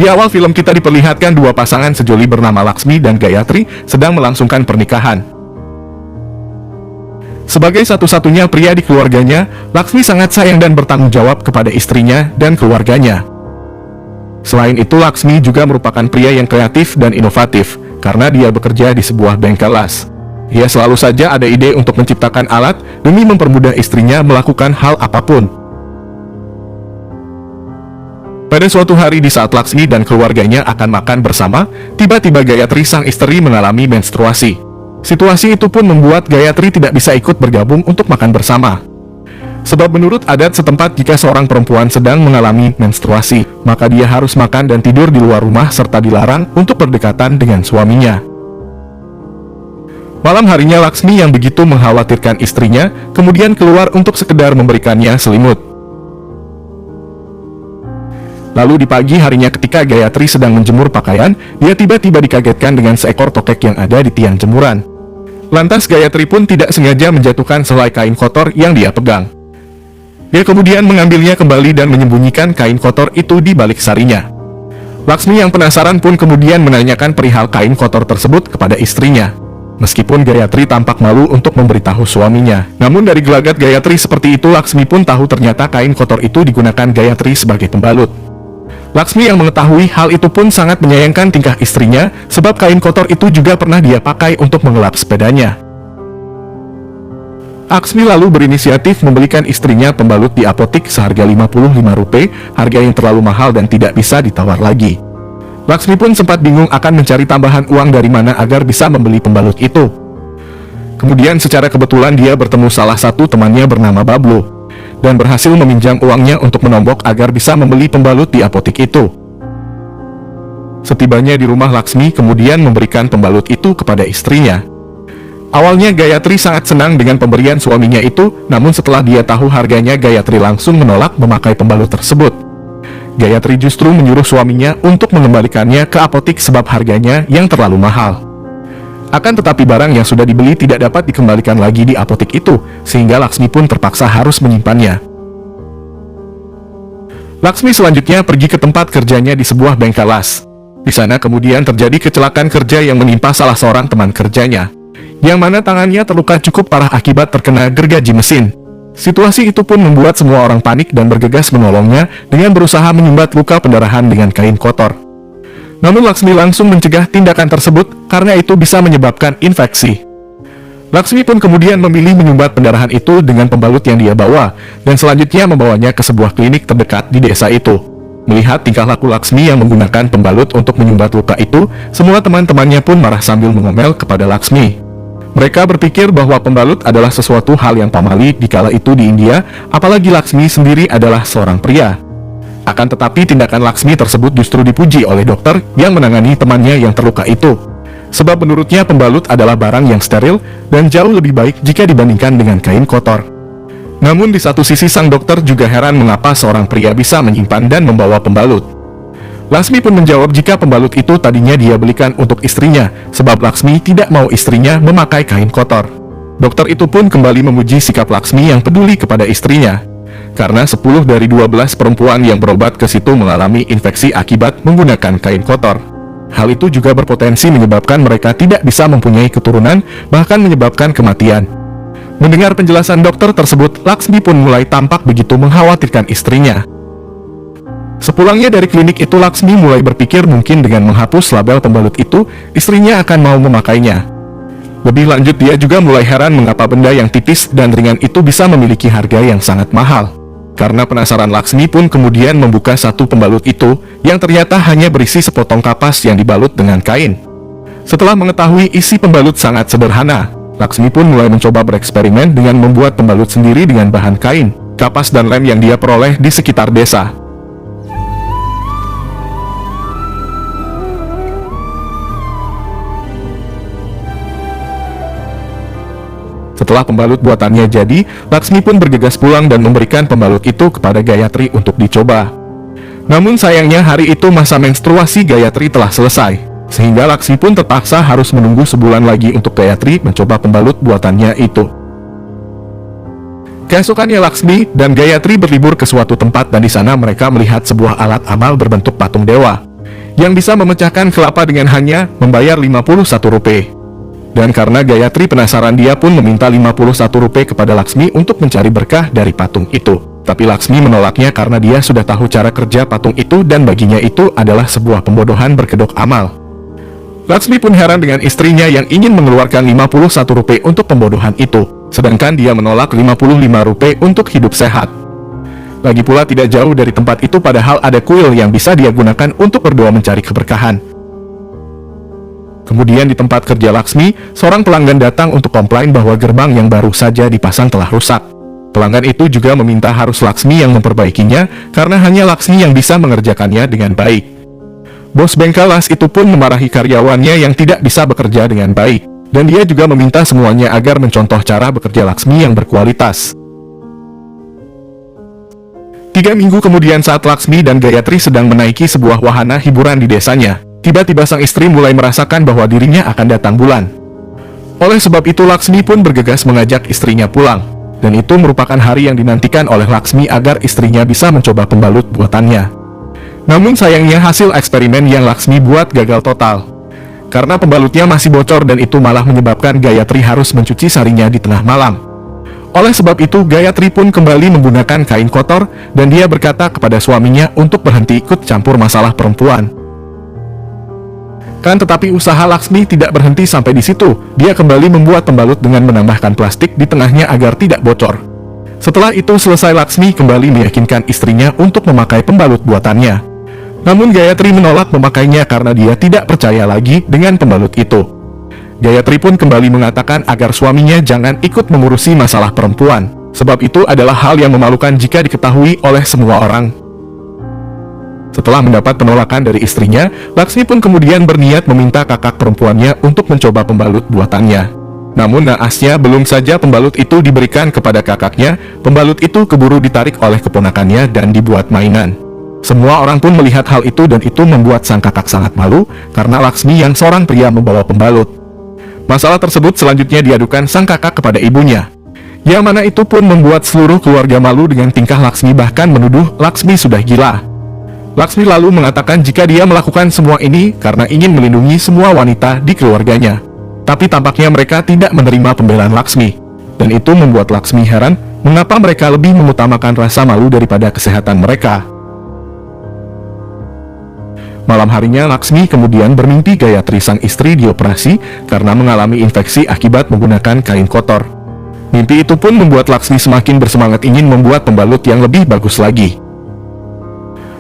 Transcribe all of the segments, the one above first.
Di awal film kita diperlihatkan dua pasangan sejoli bernama Laksmi dan Gayatri sedang melangsungkan pernikahan. Sebagai satu-satunya pria di keluarganya, Laksmi sangat sayang dan bertanggung jawab kepada istrinya dan keluarganya. Selain itu, Laksmi juga merupakan pria yang kreatif dan inovatif, karena dia bekerja di sebuah bengkel las. Ia selalu saja ada ide untuk menciptakan alat demi mempermudah istrinya melakukan hal apapun. Pada suatu hari di saat Laksmi dan keluarganya akan makan bersama, tiba-tiba Gayatri sang istri mengalami menstruasi. Situasi itu pun membuat Gayatri tidak bisa ikut bergabung untuk makan bersama. Sebab menurut adat setempat jika seorang perempuan sedang mengalami menstruasi, maka dia harus makan dan tidur di luar rumah serta dilarang untuk berdekatan dengan suaminya. Malam harinya Laksmi yang begitu mengkhawatirkan istrinya, kemudian keluar untuk sekedar memberikannya selimut. Lalu di pagi harinya ketika Gayatri sedang menjemur pakaian, dia tiba-tiba dikagetkan dengan seekor tokek yang ada di tiang jemuran. Lantas Gayatri pun tidak sengaja menjatuhkan selai kain kotor yang dia pegang. Dia kemudian mengambilnya kembali dan menyembunyikan kain kotor itu di balik sarinya. Laksmi yang penasaran pun kemudian menanyakan perihal kain kotor tersebut kepada istrinya. Meskipun Gayatri tampak malu untuk memberitahu suaminya, namun dari gelagat Gayatri seperti itu, Laksmi pun tahu ternyata kain kotor itu digunakan Gayatri sebagai pembalut. Laksmi yang mengetahui hal itu pun sangat menyayangkan tingkah istrinya, sebab kain kotor itu juga pernah dia pakai untuk mengelap sepedanya. Laksmi lalu berinisiatif membelikan istrinya pembalut di apotik seharga Rp55, harga yang terlalu mahal dan tidak bisa ditawar lagi. Laksmi pun sempat bingung akan mencari tambahan uang dari mana agar bisa membeli pembalut itu. Kemudian secara kebetulan dia bertemu salah satu temannya bernama Bablo, dan berhasil meminjam uangnya untuk menombok agar bisa membeli pembalut di apotik itu. Setibanya di rumah, Laksmi kemudian memberikan pembalut itu kepada istrinya. Awalnya Gayatri sangat senang dengan pemberian suaminya itu, namun setelah dia tahu harganya, Gayatri langsung menolak memakai pembalut tersebut. Gayatri justru menyuruh suaminya untuk mengembalikannya ke apotik sebab harganya yang terlalu mahal. Akan tetapi barang yang sudah dibeli tidak dapat dikembalikan lagi di apotik itu, sehingga Laksmi pun terpaksa harus menyimpannya. Laksmi selanjutnya pergi ke tempat kerjanya di sebuah bengkel las. Di sana kemudian terjadi kecelakaan kerja yang menimpa salah seorang teman kerjanya, yang mana tangannya terluka cukup parah akibat terkena gergaji mesin. Situasi itu pun membuat semua orang panik dan bergegas menolongnya dengan berusaha menyumbat luka pendarahan dengan kain kotor. Namun Laksmi langsung mencegah tindakan tersebut karena itu bisa menyebabkan infeksi. Laksmi pun kemudian memilih menyumbat pendarahan itu dengan pembalut yang dia bawa, dan selanjutnya membawanya ke sebuah klinik terdekat di desa itu. Melihat tingkah laku Laksmi yang menggunakan pembalut untuk menyumbat luka itu, semua teman-temannya pun marah sambil mengomel kepada Laksmi. Mereka berpikir bahwa pembalut adalah sesuatu hal yang pamali di kala itu di India, apalagi Laksmi sendiri adalah seorang pria. Akan tetapi tindakan Laksmi tersebut justru dipuji oleh dokter yang menangani temannya yang terluka itu. Sebab menurutnya pembalut adalah barang yang steril dan jauh lebih baik jika dibandingkan dengan kain kotor. Namun di satu sisi sang dokter juga heran mengapa seorang pria bisa menyimpan dan membawa pembalut. Laksmi pun menjawab jika pembalut itu tadinya dia belikan untuk istrinya, sebab Laksmi tidak mau istrinya memakai kain kotor. Dokter itu pun kembali memuji sikap Laksmi yang peduli kepada istrinya. Karena 10 dari 12 perempuan yang berobat ke situ mengalami infeksi akibat menggunakan kain kotor. Hal itu juga berpotensi menyebabkan mereka tidak bisa mempunyai keturunan, bahkan menyebabkan kematian. Mendengar penjelasan dokter tersebut, Laksmi pun mulai tampak begitu mengkhawatirkan istrinya. Sepulangnya dari klinik itu, Laksmi mulai berpikir mungkin dengan menghapus label pembalut itu, istrinya akan mau memakainya. Lebih lanjut, dia juga mulai heran mengapa benda yang tipis dan ringan itu bisa memiliki harga yang sangat mahal. Karena penasaran, Laksmi pun kemudian membuka satu pembalut itu, yang ternyata hanya berisi sepotong kapas yang dibalut dengan kain. Setelah mengetahui isi pembalut sangat sederhana, Laksmi pun mulai mencoba bereksperimen dengan membuat pembalut sendiri dengan bahan kain, kapas dan lem yang dia peroleh di sekitar desa. Setelah pembalut buatannya jadi, Laksmi pun bergegas pulang dan memberikan pembalut itu kepada Gayatri untuk dicoba. Namun sayangnya hari itu masa menstruasi Gayatri telah selesai, sehingga Laksmi pun terpaksa harus menunggu sebulan lagi untuk Gayatri mencoba pembalut buatannya itu. Keesokannya Laksmi dan Gayatri berlibur ke suatu tempat dan di sana mereka melihat sebuah alat amal berbentuk patung dewa. yang bisa memecahkan kelapa dengan hanya membayar 51 rupiah. Dan karena Gayatri penasaran, dia pun meminta 51 rupiah kepada Laksmi untuk mencari berkah dari patung itu. Tapi Laksmi menolaknya karena dia sudah tahu cara kerja patung itu dan baginya itu adalah sebuah pembodohan berkedok amal. Laksmi pun heran dengan istrinya yang ingin mengeluarkan 51 rupiah untuk pembodohan itu, sedangkan dia menolak 55 rupiah untuk hidup sehat. Lagi pula tidak jauh dari tempat itu padahal ada kuil yang bisa dia gunakan untuk berdoa mencari keberkahan. Kemudian di tempat kerja Laksmi, seorang pelanggan datang untuk komplain bahwa gerbang yang baru saja dipasang telah rusak. Pelanggan itu juga meminta harus Laksmi yang memperbaikinya karena hanya Laksmi yang bisa mengerjakannya dengan baik. Bos bengkel las itu pun memarahi karyawannya yang tidak bisa bekerja dengan baik, dan dia juga meminta semuanya agar mencontoh cara bekerja Laksmi yang berkualitas. 3 minggu kemudian saat Laksmi dan Gayatri sedang menaiki sebuah wahana hiburan di desanya, tiba-tiba sang istri mulai merasakan bahwa dirinya akan datang bulan. Oleh sebab itu Laksmi pun bergegas mengajak istrinya pulang, dan itu merupakan hari yang dinantikan oleh Laksmi agar istrinya bisa mencoba pembalut buatannya. Namun sayangnya hasil eksperimen yang Laksmi buat gagal total, karena pembalutnya masih bocor dan itu malah menyebabkan Gayatri harus mencuci sarinya di tengah malam. Oleh sebab itu Gayatri pun kembali menggunakan kain kotor dan dia berkata kepada suaminya untuk berhenti ikut campur masalah perempuan. Kan tetapi usaha Laksmi tidak berhenti sampai di situ. Dia kembali membuat pembalut dengan menambahkan plastik di tengahnya agar tidak bocor. Setelah itu selesai, Laksmi kembali meyakinkan istrinya untuk memakai pembalut buatannya. Namun Gayatri menolak memakainya karena dia tidak percaya lagi dengan pembalut itu. Gayatri pun kembali mengatakan agar suaminya jangan ikut mengurusi masalah perempuan, sebab itu adalah hal yang memalukan jika diketahui oleh semua orang. Setelah mendapat penolakan dari istrinya, Laksmi pun kemudian berniat meminta kakak perempuannya untuk mencoba pembalut buatannya. Namun naasnya, belum saja pembalut itu diberikan kepada kakaknya, pembalut itu keburu ditarik oleh keponakannya dan dibuat mainan. Semua orang pun melihat hal itu dan itu membuat sang kakak sangat malu karena Laksmi yang seorang pria membawa pembalut. Masalah tersebut selanjutnya diadukan sang kakak kepada ibunya, yang mana itu pun membuat seluruh keluarga malu dengan tingkah Laksmi, bahkan menuduh Laksmi sudah gila. Laksmi lalu mengatakan jika dia melakukan semua ini karena ingin melindungi semua wanita di keluarganya. Tapi tampaknya mereka tidak menerima pembelaan Laksmi, dan itu membuat Laksmi heran mengapa mereka lebih mengutamakan rasa malu daripada kesehatan mereka. Malam harinya Laksmi kemudian bermimpi Gayatri sang istri dioperasi karena mengalami infeksi akibat menggunakan kain kotor. Mimpi itu pun membuat Laksmi semakin bersemangat ingin membuat pembalut yang lebih bagus lagi.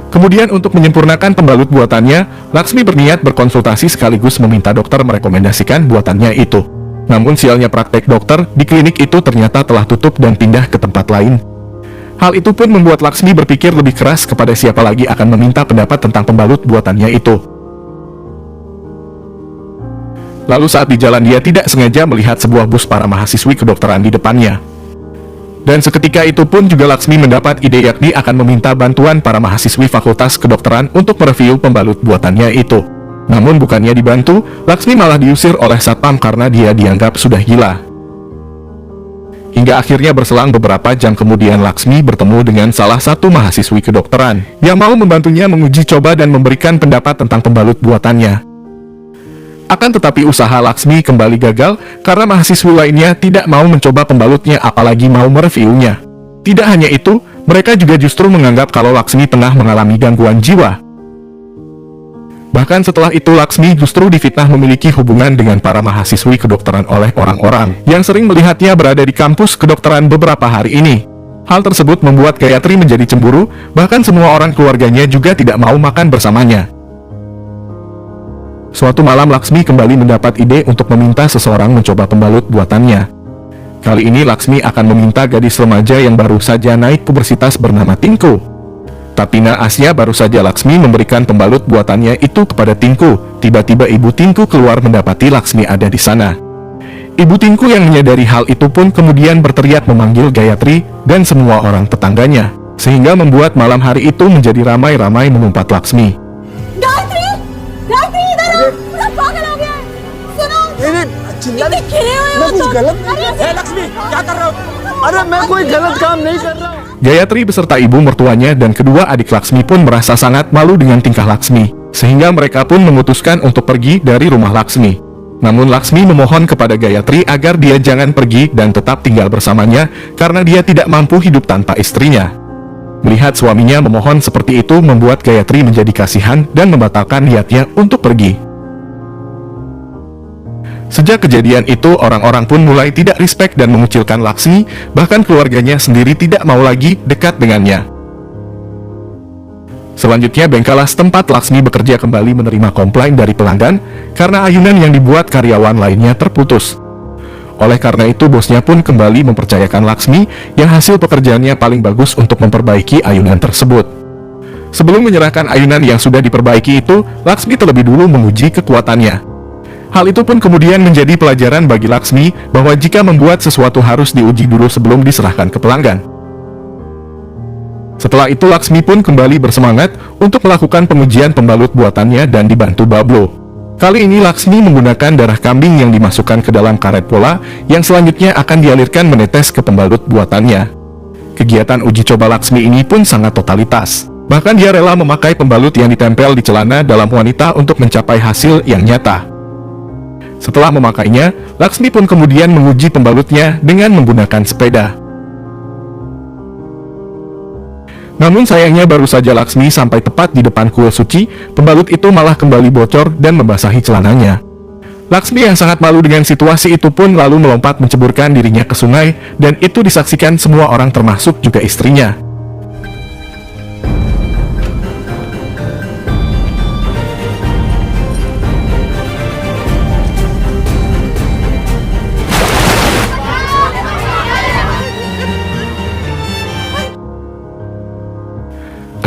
Kemudian untuk menyempurnakan pembalut buatannya, Laksmi berniat berkonsultasi sekaligus meminta dokter merekomendasikan buatannya itu. Namun sialnya praktek dokter di klinik itu ternyata telah tutup dan pindah ke tempat lain. Hal itu pun membuat Laksmi berpikir lebih keras kepada siapa lagi akan meminta pendapat tentang pembalut buatannya itu. Lalu saat di jalan dia tidak sengaja melihat sebuah bus para mahasiswi kedokteran di depannya. Dan seketika itu pun juga Laksmi mendapat ide yakni akan meminta bantuan para mahasiswi fakultas kedokteran untuk mereview pembalut buatannya itu. Namun bukannya dibantu, Laksmi malah diusir oleh satpam karena dia dianggap sudah gila. Hingga akhirnya berselang beberapa jam kemudian Laksmi bertemu dengan salah satu mahasiswi kedokteran yang mau membantunya menguji coba dan memberikan pendapat tentang pembalut buatannya. Akan tetapi usaha Laksmi kembali gagal karena mahasiswi lainnya tidak mau mencoba pembalutnya apalagi mau mereviewnya. Tidak hanya itu, mereka juga justru menganggap kalau Laksmi tengah mengalami gangguan jiwa. Bahkan setelah itu Laksmi justru difitnah memiliki hubungan dengan para mahasiswi kedokteran oleh orang-orang yang sering melihatnya berada di kampus kedokteran beberapa hari ini. Hal tersebut membuat Gayatri menjadi cemburu, bahkan semua orang keluarganya juga tidak mau makan bersamanya. Suatu malam Laksmi kembali mendapat ide untuk meminta seseorang mencoba pembalut buatannya. Kali ini Laksmi akan meminta gadis remaja yang baru saja naik pubersitas bernama Tinku. Tapi naasnya baru saja Laksmi memberikan pembalut buatannya itu kepada Tinku, tiba-tiba ibu Tinku keluar mendapati Laksmi ada di sana. Ibu Tinku yang menyadari hal itu pun kemudian berteriak memanggil Gayatri dan semua orang tetangganya, sehingga membuat malam hari itu menjadi ramai-ramai menumpat Laksmi. Gayatri! Gayatri, idhar आओ! पूरा पागल हो गया है! सुनो! इतने खिले हुए हो तुम! अरे लक्ष्मी, क्या कर रहे हो? अरे मैं कोई गलत काम नहीं कर रहा हूँ. Gayatri beserta ibu mertuanya dan kedua adik Laksmi pun merasa sangat malu dengan tingkah Laksmi. Sehingga mereka pun memutuskan untuk pergi dari rumah Laksmi. Namun Laksmi memohon kepada Gayatri agar dia jangan pergi dan tetap tinggal bersamanya karena dia tidak mampu hidup tanpa istrinya. Melihat suaminya memohon seperti itu membuat Gayatri menjadi kasihan dan membatalkan niatnya untuk pergi. Sejak kejadian itu, orang-orang pun mulai tidak respect dan mengucilkan Laksmi, bahkan keluarganya sendiri tidak mau lagi dekat dengannya. Selanjutnya, Bengkelas tempat Laksmi bekerja kembali menerima komplain dari pelanggan karena ayunan yang dibuat karyawan lainnya terputus. Oleh karena itu, bosnya pun kembali mempercayakan Laksmi yang hasil pekerjaannya paling bagus untuk memperbaiki ayunan tersebut. Sebelum menyerahkan ayunan yang sudah diperbaiki itu, Laksmi terlebih dulu menguji kekuatannya. Hal itu pun kemudian menjadi pelajaran bagi Laksmi bahwa jika membuat sesuatu harus diuji dulu sebelum diserahkan ke pelanggan. Setelah itu Laksmi pun kembali bersemangat untuk melakukan pengujian pembalut buatannya dan dibantu Bablo. Kali ini Laksmi menggunakan darah kambing yang dimasukkan ke dalam karet bola yang selanjutnya akan dialirkan menetes ke pembalut buatannya. Kegiatan uji coba Laksmi ini pun sangat totalitas. Bahkan dia rela memakai pembalut yang ditempel di celana dalam wanita untuk mencapai hasil yang nyata. Setelah memakainya, Laksmi pun kemudian menguji pembalutnya dengan menggunakan sepeda. Namun sayangnya baru saja Laksmi sampai tepat di depan kuil suci, pembalut itu malah kembali bocor dan membasahi celananya. Laksmi yang sangat malu dengan situasi itu pun lalu melompat menceburkan dirinya ke sungai, dan itu disaksikan semua orang termasuk juga istrinya.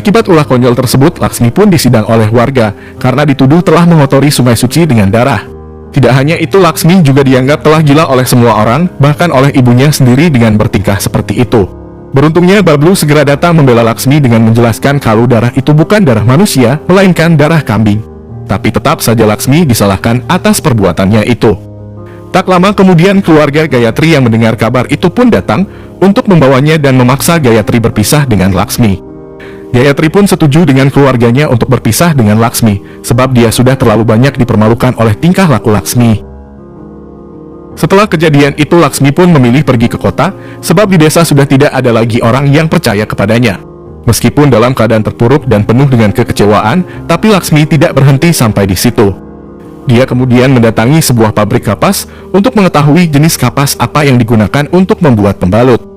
Akibat ulah konyol tersebut, Laksmi pun disidang oleh warga karena dituduh telah mengotori sungai suci dengan darah. Tidak hanya itu, Laksmi juga dianggap telah gila oleh semua orang, bahkan oleh ibunya sendiri dengan bertingkah seperti itu. Beruntungnya Bablu segera datang membela Laksmi dengan menjelaskan kalau darah itu bukan darah manusia, melainkan darah kambing. Tapi tetap saja Laksmi disalahkan atas perbuatannya itu. Tak lama kemudian keluarga Gayatri yang mendengar kabar itu pun datang untuk membawanya dan memaksa Gayatri berpisah dengan Laksmi. Gayatri pun setuju dengan keluarganya untuk berpisah dengan Laksmi, sebab dia sudah terlalu banyak dipermalukan oleh tingkah laku Laksmi. Setelah kejadian itu, Laksmi pun memilih pergi ke kota, sebab di desa sudah tidak ada lagi orang yang percaya kepadanya. Meskipun dalam keadaan terpuruk dan penuh dengan kekecewaan, tapi Laksmi tidak berhenti sampai di situ. Dia kemudian mendatangi sebuah pabrik kapas untuk mengetahui jenis kapas apa yang digunakan untuk membuat pembalut.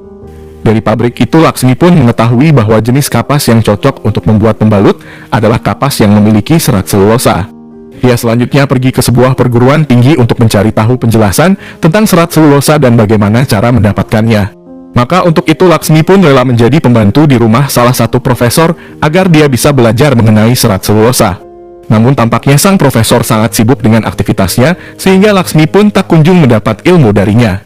Dari pabrik itu Laksmi pun mengetahui bahwa jenis kapas yang cocok untuk membuat pembalut adalah kapas yang memiliki serat selulosa. Dia selanjutnya pergi ke sebuah perguruan tinggi untuk mencari tahu penjelasan tentang serat selulosa dan bagaimana cara mendapatkannya. Maka untuk itu Laksmi pun rela menjadi pembantu di rumah salah satu profesor agar dia bisa belajar mengenai serat selulosa. Namun tampaknya sang profesor sangat sibuk dengan aktivitasnya sehingga Laksmi pun tak kunjung mendapat ilmu darinya.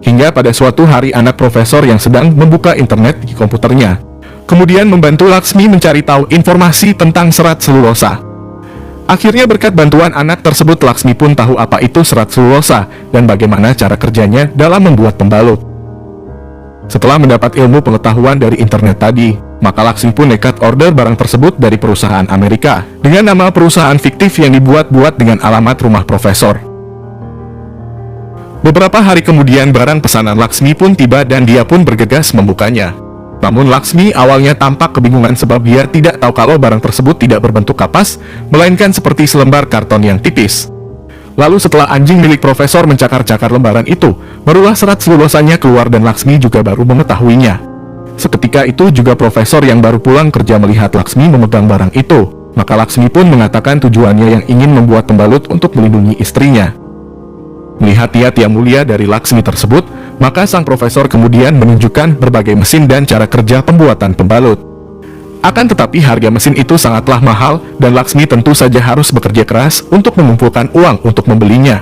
Hingga pada suatu hari anak profesor yang sedang membuka internet di komputernya kemudian membantu Laksmi mencari tahu informasi tentang serat selulosa. Akhirnya berkat bantuan anak tersebut, Laksmi pun tahu apa itu serat selulosa dan bagaimana cara kerjanya dalam membuat pembalut. Setelah mendapat ilmu pengetahuan dari internet tadi, maka Laksmi pun nekat order barang tersebut dari perusahaan Amerika dengan nama perusahaan fiktif yang dibuat-buat dengan alamat rumah profesor. Beberapa hari kemudian barang pesanan Laksmi pun tiba dan dia pun bergegas membukanya. Namun Laksmi awalnya tampak kebingungan sebab dia tidak tahu kalau barang tersebut tidak berbentuk kapas, melainkan seperti selembar karton yang tipis. Lalu setelah anjing milik profesor mencakar-cakar lembaran itu, barulah serat selulosanya keluar dan Laksmi juga baru mengetahuinya. Seketika itu juga profesor yang baru pulang kerja melihat Laksmi memegang barang itu, maka Laksmi pun mengatakan tujuannya yang ingin membuat pembalut untuk melindungi istrinya. Melihat niat yang mulia dari Laksmi tersebut, maka sang profesor kemudian menunjukkan berbagai mesin dan cara kerja pembuatan pembalut. Akan tetapi harga mesin itu sangatlah mahal dan Laksmi tentu saja harus bekerja keras untuk mengumpulkan uang untuk membelinya.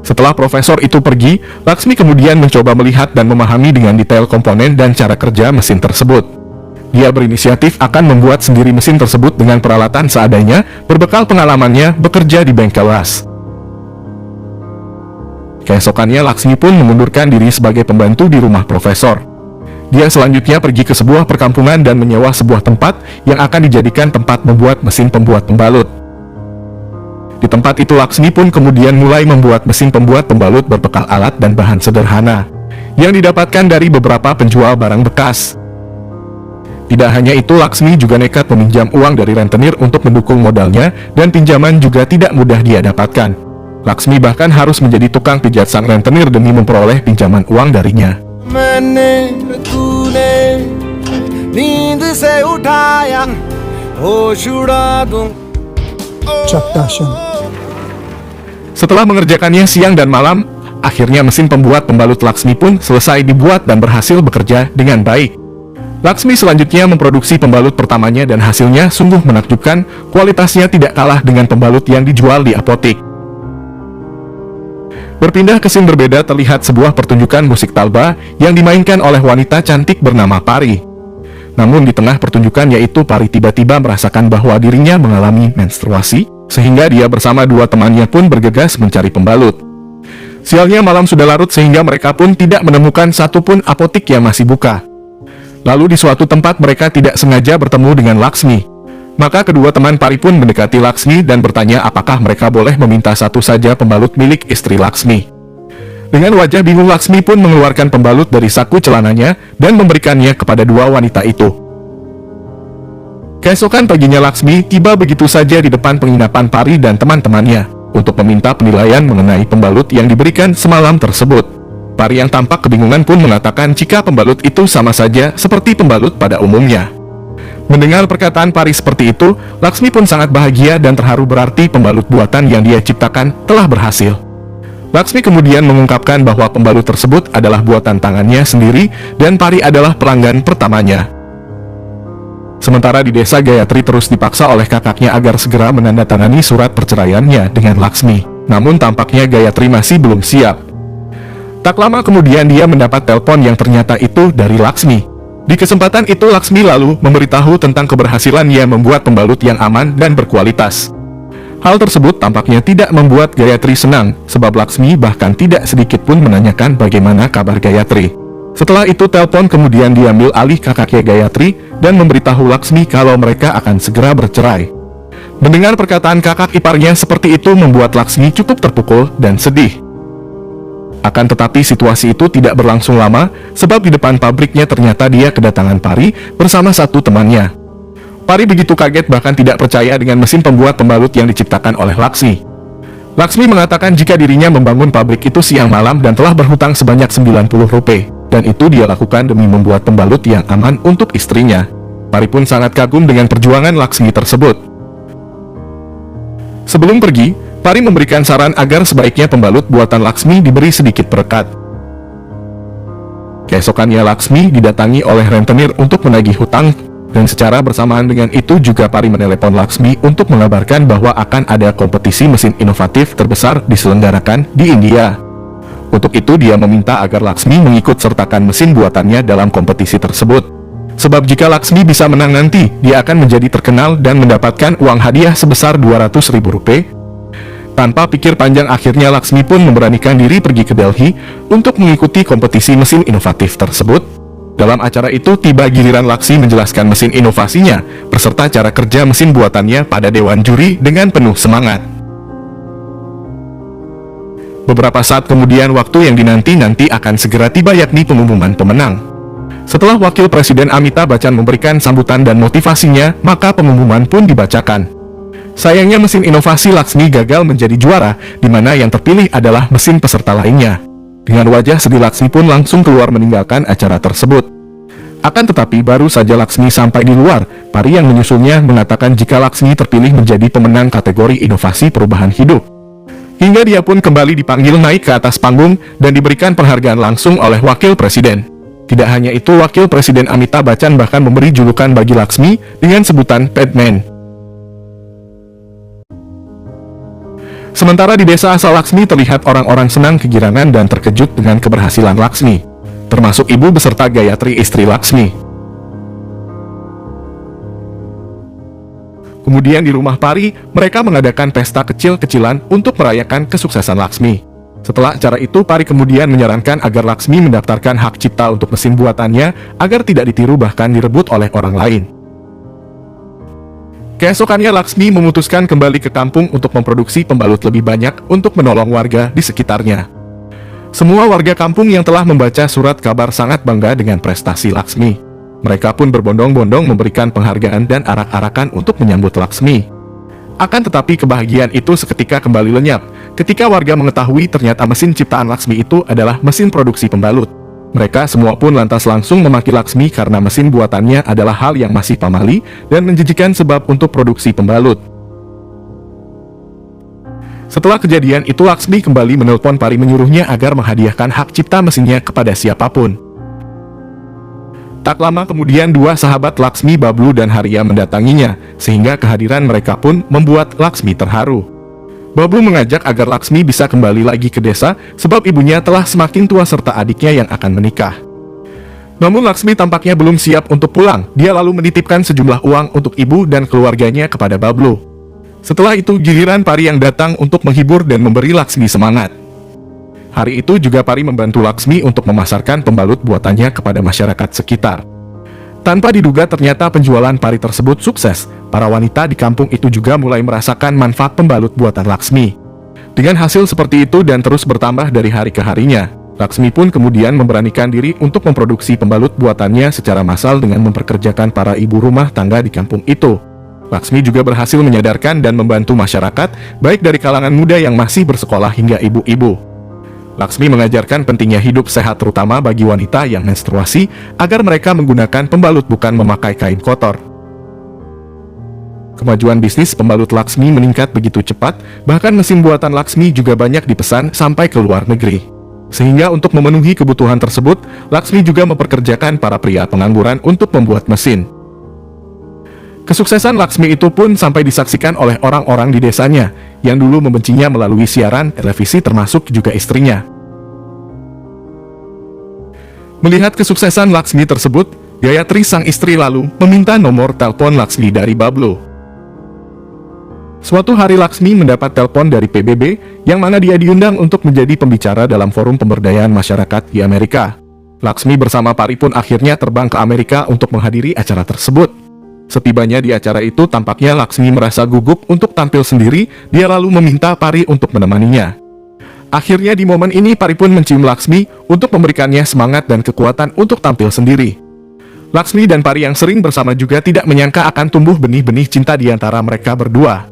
Setelah profesor itu pergi, Laksmi kemudian mencoba melihat dan memahami dengan detail komponen dan cara kerja mesin tersebut. Dia berinisiatif akan membuat sendiri mesin tersebut dengan peralatan seadanya, berbekal pengalamannya bekerja di bengkel las. Keesokannya Laksmi pun mengundurkan diri sebagai pembantu di rumah profesor. Dia selanjutnya pergi ke sebuah perkampungan dan menyewa sebuah tempat yang akan dijadikan tempat membuat mesin pembuat pembalut. Di tempat itu Laksmi pun kemudian mulai membuat mesin pembuat pembalut berbekal alat dan bahan sederhana yang didapatkan dari beberapa penjual barang bekas. Tidak hanya itu, Laksmi juga nekat meminjam uang dari rentenir untuk mendukung modalnya, dan pinjaman juga tidak mudah dia dapatkan. Laksmi bahkan harus menjadi tukang pijat sang rentenir demi memperoleh pinjaman uang darinya. Setelah mengerjakannya siang dan malam, akhirnya mesin pembuat pembalut Laksmi pun selesai dibuat dan berhasil bekerja dengan baik. Laksmi selanjutnya memproduksi pembalut pertamanya dan hasilnya sungguh menakjubkan, kualitasnya tidak kalah dengan pembalut yang dijual di apotik. Berpindah ke scene berbeda, terlihat sebuah pertunjukan musik talba yang dimainkan oleh wanita cantik bernama Pari. Namun di tengah pertunjukan yaitu Pari tiba-tiba merasakan bahwa dirinya mengalami menstruasi, sehingga dia bersama dua temannya pun bergegas mencari pembalut. Sialnya malam sudah larut sehingga mereka pun tidak menemukan satupun apotik yang masih buka. Lalu di suatu tempat mereka tidak sengaja bertemu dengan Laksmi. Maka kedua teman Pari pun mendekati Laksmi dan bertanya apakah mereka boleh meminta satu saja pembalut milik istri Laksmi. Dengan wajah bingung, Laksmi pun mengeluarkan pembalut dari saku celananya dan memberikannya kepada dua wanita itu. Keesokan paginya Laksmi tiba begitu saja di depan penginapan Pari dan teman-temannya untuk meminta penilaian mengenai pembalut yang diberikan semalam tersebut. Pari yang tampak kebingungan pun mengatakan jika pembalut itu sama saja seperti pembalut pada umumnya. Mendengar perkataan Pari seperti itu, Laksmi pun sangat bahagia dan terharu, berarti pembalut buatan yang dia ciptakan telah berhasil. Laksmi kemudian mengungkapkan bahwa pembalut tersebut adalah buatan tangannya sendiri dan Pari adalah pelanggan pertamanya. Sementara di desa, Gayatri terus dipaksa oleh kakaknya agar segera menandatangani surat perceraiannya dengan Laksmi. Namun tampaknya Gayatri masih belum siap. Tak lama kemudian dia mendapat telepon yang ternyata itu dari Laksmi. Di kesempatan itu Laksmi lalu memberitahu tentang keberhasilannya membuat pembalut yang aman dan berkualitas. Hal tersebut tampaknya tidak membuat Gayatri senang, sebab Laksmi bahkan tidak sedikit pun menanyakan bagaimana kabar Gayatri. Setelah itu telepon kemudian diambil alih kakaknya Gayatri dan memberitahu Laksmi kalau mereka akan segera bercerai. Mendengar perkataan kakak iparnya seperti itu membuat Laksmi cukup terpukul dan sedih. Akan tetapi situasi itu tidak berlangsung lama, sebab di depan pabriknya ternyata dia kedatangan Pari bersama satu temannya. Pari begitu kaget bahkan tidak percaya dengan mesin pembuat pembalut yang diciptakan oleh Laksmi. Laksmi mengatakan jika dirinya membangun pabrik itu siang malam dan telah berhutang sebanyak 90 rupiah, dan itu dia lakukan demi membuat pembalut yang aman untuk istrinya. Pari pun sangat kagum dengan perjuangan Laksmi tersebut. Sebelum pergi, Pari memberikan saran agar sebaiknya pembalut buatan Laksmi diberi sedikit perekat. Keesokannya Laksmi didatangi oleh rentenir untuk menagih hutang, dan secara bersamaan dengan itu juga Pari menelepon Laksmi untuk mengabarkan bahwa akan ada kompetisi mesin inovatif terbesar diselenggarakan di India. Untuk itu dia meminta agar Laksmi mengikut sertakan mesin buatannya dalam kompetisi tersebut. Sebab jika Laksmi bisa menang nanti, dia akan menjadi terkenal dan mendapatkan uang hadiah sebesar 200.000 rupiah. Tanpa pikir panjang, akhirnya Laksmi pun memberanikan diri pergi ke Delhi untuk mengikuti kompetisi mesin inovatif tersebut. Dalam acara itu tiba giliran Laksmi menjelaskan mesin inovasinya beserta cara kerja mesin buatannya pada dewan juri dengan penuh semangat. Beberapa saat kemudian waktu yang dinanti-nanti akan segera tiba, yakni pengumuman pemenang. Setelah Wakil Presiden Amitabh Bachchan memberikan sambutan dan motivasinya, maka pengumuman pun dibacakan. Sayangnya mesin inovasi Laksmi gagal menjadi juara, di mana yang terpilih adalah mesin peserta lainnya. Dengan wajah sedih, Laksmi pun langsung keluar meninggalkan acara tersebut. Akan tetapi baru saja Laksmi sampai di luar, Pari yang menyusulnya mengatakan jika Laksmi terpilih menjadi pemenang kategori inovasi perubahan hidup. Hingga dia pun kembali dipanggil naik ke atas panggung dan diberikan penghargaan langsung oleh Wakil Presiden. Tidak hanya itu, Wakil Presiden Amitabh Bachchan bahkan memberi julukan bagi Laksmi dengan sebutan Padman. Sementara di desa asal Laksmi terlihat orang-orang senang kegirangan dan terkejut dengan keberhasilan Laksmi, termasuk ibu beserta Gayatri istri Laksmi. Kemudian di rumah Pari, mereka mengadakan pesta kecil-kecilan untuk merayakan kesuksesan Laksmi. Setelah acara itu, Pari kemudian menyarankan agar Laksmi mendaftarkan hak cipta untuk mesin buatannya agar tidak ditiru bahkan direbut oleh orang lain. Keesokannya Laksmi memutuskan kembali ke kampung untuk memproduksi pembalut lebih banyak untuk menolong warga di sekitarnya. Semua warga kampung yang telah membaca surat kabar sangat bangga dengan prestasi Laksmi. Mereka pun berbondong-bondong memberikan penghargaan dan arak-arakan untuk menyambut Laksmi. Akan tetapi kebahagiaan itu seketika kembali lenyap ketika warga mengetahui ternyata mesin ciptaan Laksmi itu adalah mesin produksi pembalut. Mereka semua pun lantas langsung memaki Laksmi karena mesin buatannya adalah hal yang masih pamali dan menjijikan sebab untuk produksi pembalut. Setelah kejadian itu, Laksmi kembali menelpon Pari menyuruhnya agar menghadiahkan hak cipta mesinnya kepada siapapun. Tak lama kemudian dua sahabat Laksmi, Bablu dan Haria mendatanginya, sehingga kehadiran mereka pun membuat Laksmi terharu. Bablu mengajak agar Laksmi bisa kembali lagi ke desa sebab ibunya telah semakin tua serta adiknya yang akan menikah. Namun Laksmi tampaknya belum siap untuk pulang. Dia lalu menitipkan sejumlah uang untuk ibu dan keluarganya kepada Bablu. Setelah itu giliran Pari yang datang untuk menghibur dan memberi Laksmi semangat. Hari itu juga Pari membantu Laksmi untuk memasarkan pembalut buatannya kepada masyarakat sekitar. Tanpa diduga ternyata penjualan Pari tersebut sukses. Para wanita di kampung itu juga mulai merasakan manfaat pembalut buatan Laksmi. Dengan hasil seperti itu dan terus bertambah dari hari ke harinya, Laksmi pun kemudian memberanikan diri untuk memproduksi pembalut buatannya secara massal dengan memperkerjakan para ibu rumah tangga di kampung itu. Laksmi juga berhasil menyadarkan dan membantu masyarakat, baik dari kalangan muda yang masih bersekolah hingga ibu-ibu. Laksmi mengajarkan pentingnya hidup sehat terutama bagi wanita yang menstruasi agar mereka menggunakan pembalut bukan memakai kain kotor. Kemajuan bisnis pembalut Laksmi meningkat begitu cepat, bahkan mesin buatan Laksmi juga banyak dipesan sampai ke luar negeri. Sehingga untuk memenuhi kebutuhan tersebut, Laksmi juga memperkerjakan para pria pengangguran untuk membuat mesin. Kesuksesan Laksmi itu pun sampai disaksikan oleh orang-orang di desanya, yang dulu membencinya melalui siaran televisi termasuk juga istrinya. Melihat kesuksesan Laksmi tersebut, Gayatri sang istri lalu meminta nomor telepon Laksmi dari Bablu. Suatu hari Laksmi mendapat telepon dari PBB, yang mana dia diundang untuk menjadi pembicara dalam forum pemberdayaan masyarakat di Amerika. Laksmi bersama Pari pun akhirnya terbang ke Amerika untuk menghadiri acara tersebut. Setibanya di acara itu, tampaknya Laksmi merasa gugup untuk tampil sendiri. Dia lalu meminta Pari untuk menemaninya. Akhirnya di momen ini Pari pun mencium Laksmi untuk memberikannya semangat dan kekuatan untuk tampil sendiri. Laksmi dan Pari yang sering bersama juga tidak menyangka akan tumbuh benih-benih cinta di antara mereka berdua.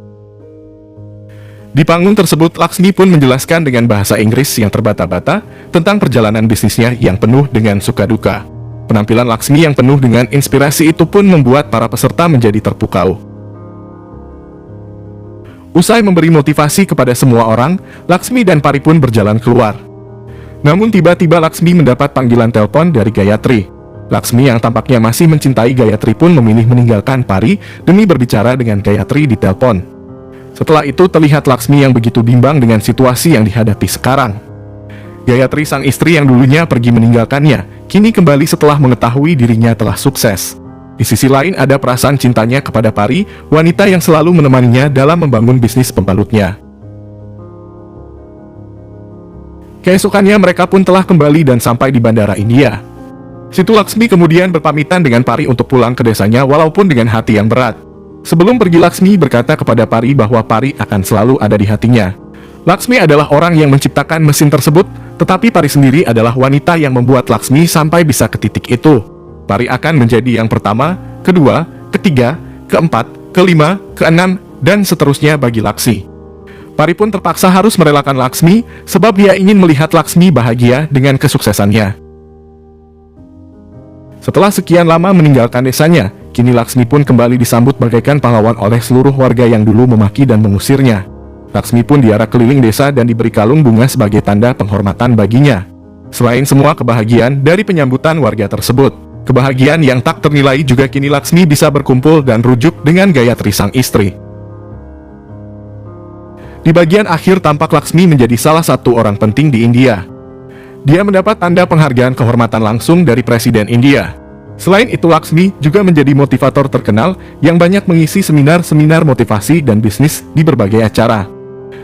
Di panggung tersebut, Laksmi pun menjelaskan dengan bahasa Inggris yang terbata-bata tentang perjalanan bisnisnya yang penuh dengan suka duka. Penampilan Laksmi yang penuh dengan inspirasi itu pun membuat para peserta menjadi terpukau. Usai memberi motivasi kepada semua orang, Laksmi dan Pari pun berjalan keluar. Namun tiba-tiba Laksmi mendapat panggilan telepon dari Gayatri. Laksmi yang tampaknya masih mencintai Gayatri pun memilih meninggalkan Pari demi berbicara dengan Gayatri di telepon. Setelah itu terlihat Laksmi yang begitu bimbang dengan situasi yang dihadapi sekarang. Gayatri sang istri yang dulunya pergi meninggalkannya, kini kembali setelah mengetahui dirinya telah sukses. Di sisi lain ada perasaan cintanya kepada Pari, wanita yang selalu menemaninya dalam membangun bisnis pembalutnya. Keesokannya mereka pun telah kembali dan sampai di Bandara India. Situ Laksmi kemudian berpamitan dengan Pari untuk pulang ke desanya walaupun dengan hati yang berat. Sebelum pergi, Laksmi berkata kepada Pari bahwa Pari akan selalu ada di hatinya. Laksmi adalah orang yang menciptakan mesin tersebut, tetapi Pari sendiri adalah wanita yang membuat Laksmi sampai bisa ke titik itu. Pari akan menjadi yang pertama, kedua, ketiga, keempat, kelima, keenam, dan seterusnya bagi Laksmi. Pari pun terpaksa harus merelakan Laksmi, sebab dia ingin melihat Laksmi bahagia dengan kesuksesannya. Setelah sekian lama meninggalkan desanya, kini Laksmi pun kembali disambut bagaikan pahlawan oleh seluruh warga yang dulu memaki dan mengusirnya. Laksmi pun diarak keliling desa dan diberi kalung bunga sebagai tanda penghormatan baginya. Selain semua kebahagiaan dari penyambutan warga tersebut, kebahagiaan yang tak ternilai juga kini Laksmi bisa berkumpul dan rujuk dengan Gayatri sang istri. Di bagian akhir tampak Laksmi menjadi salah satu orang penting di India. Dia mendapat tanda penghargaan kehormatan langsung dari Presiden India. Selain itu, Laksmi juga menjadi motivator terkenal yang banyak mengisi seminar-seminar motivasi dan bisnis di berbagai acara.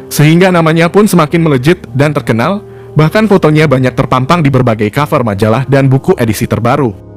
sehingga namanya pun semakin melejit dan terkenal, bahkan fotonya banyak terpampang di berbagai cover majalah dan buku edisi terbaru.